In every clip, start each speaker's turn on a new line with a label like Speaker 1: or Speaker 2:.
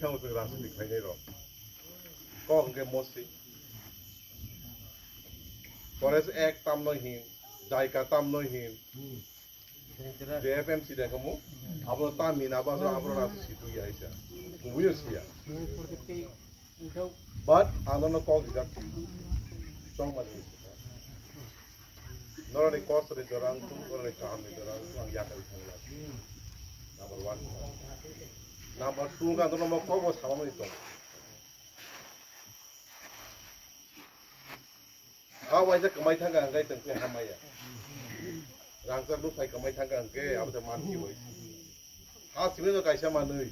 Speaker 1: थांगो जों रासनि खायनाय र को हंगे मोसी फरेस्ट एक ताम नो हिन जायका ताम नो हिन JFMC दे कमु आपरो ताम हिन आबा आपरो रास सितु या इसा मुयो Siya but ano ko gidak song mali nora ni cost re dorang tu nora ni kam ni dorang tu ang yakal thangla number 1 number 2 ka dono mo ko bo sama ni to wai ja kamai thanga ngai teng pe hamai ya rang sa lu sai kamai thanga ke ab da man ki hoi ha sime to kaisa man nei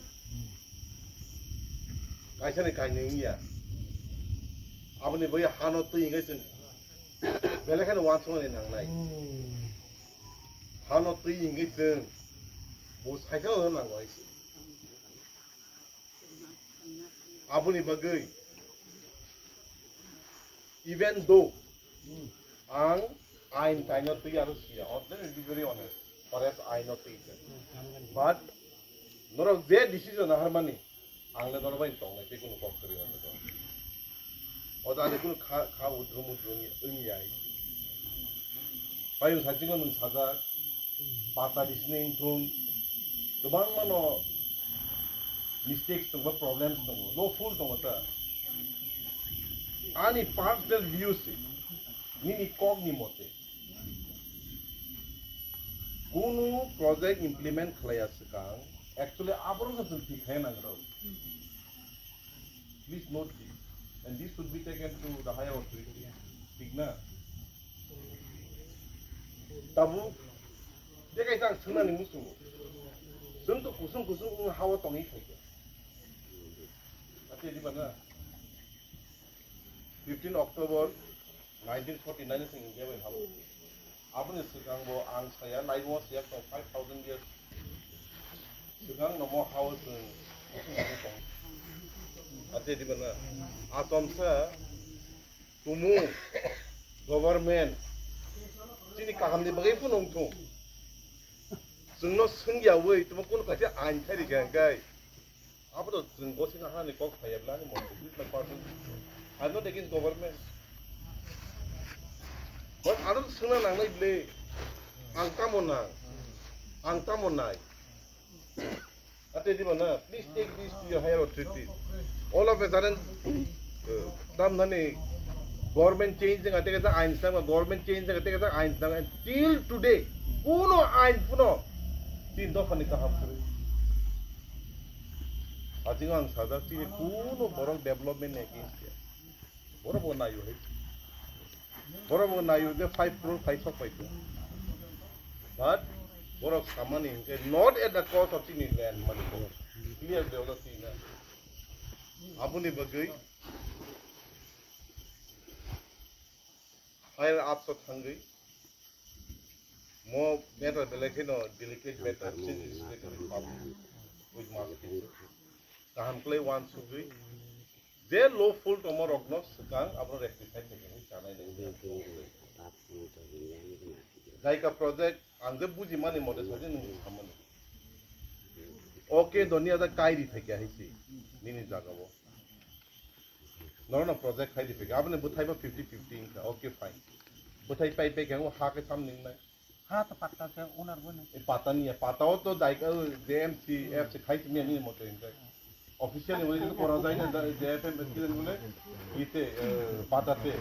Speaker 1: kaisa ni kai nei ya abni bai hano tu ingai sen belakhan wan song ni nang nai hano tu ingai sen bo sai ka nang ngai abni bagai even though ang ain kaino tu aru sia let me be very honest perhaps I not think but noro je decision harmani angle noro bai tong ngai kuno kok kari on 어다 안에 그 가 우드무드롱이 응이야이 바이오 사진은 사자 바타 리스닝 tum गोबां मानो mistakes दङ problems दङ no full दङ ta ani partial views ni kogni mote kuno project implement khlaya sekang actually abro ka tulti khaina ngro please note this and this should be taken to the higher authority. Tigna. Tabu. Dia kaya sang senang ni musuh. Seng tu kusung hawa tongi saja. Tapi di mana? 15 October 1949 sing India wen hawa. Apa ni sekarang bo ang saya naik mo siap to 5,000 years. Sekarang nomor hawa sing Ate di mana? Atomsa tumu government sini kaham di bagai pun ongtung. Sengno sengia wei tumu kuno kasi ain thari gangai. Apa tu senggo sing aha ni kok payah belah ni mau this my person. I'm not against government. But ada sengna nang nai ble angta monai. Ate di mana? Please take this to your higher authority. All of a sudden, tam nani government change dengan ate kata Einstein, government change dengan ate kata Einstein. Till today, kuno Einstein, tin do fani kaham kare. Ajingang sada sini kuno borong development against dia. Borong nayu hai. Borong nayu dia 5 crore 5 paisa. But borong samani not at the cost of sini land money. Clear develop sini. Abuni bagai higher up so hungry more matter belakino delicate matter changes with market kaham play one sugri they low full tomorrow ognos kang abro rectify theke chanai nei jaika project angde buji mani mode sajin samani okay dunia da kairi theke aisi nini jagabo no project khai dipeke apne buthai ba 50-50 ka okay fine buthai pai pai kang ha ke sam ning nai ha to patta ke owner bone e pata ni pata ho to dai ka JMC F se khai mi ni moto inta officially bole kora jai na JFM kilen bole ite pata te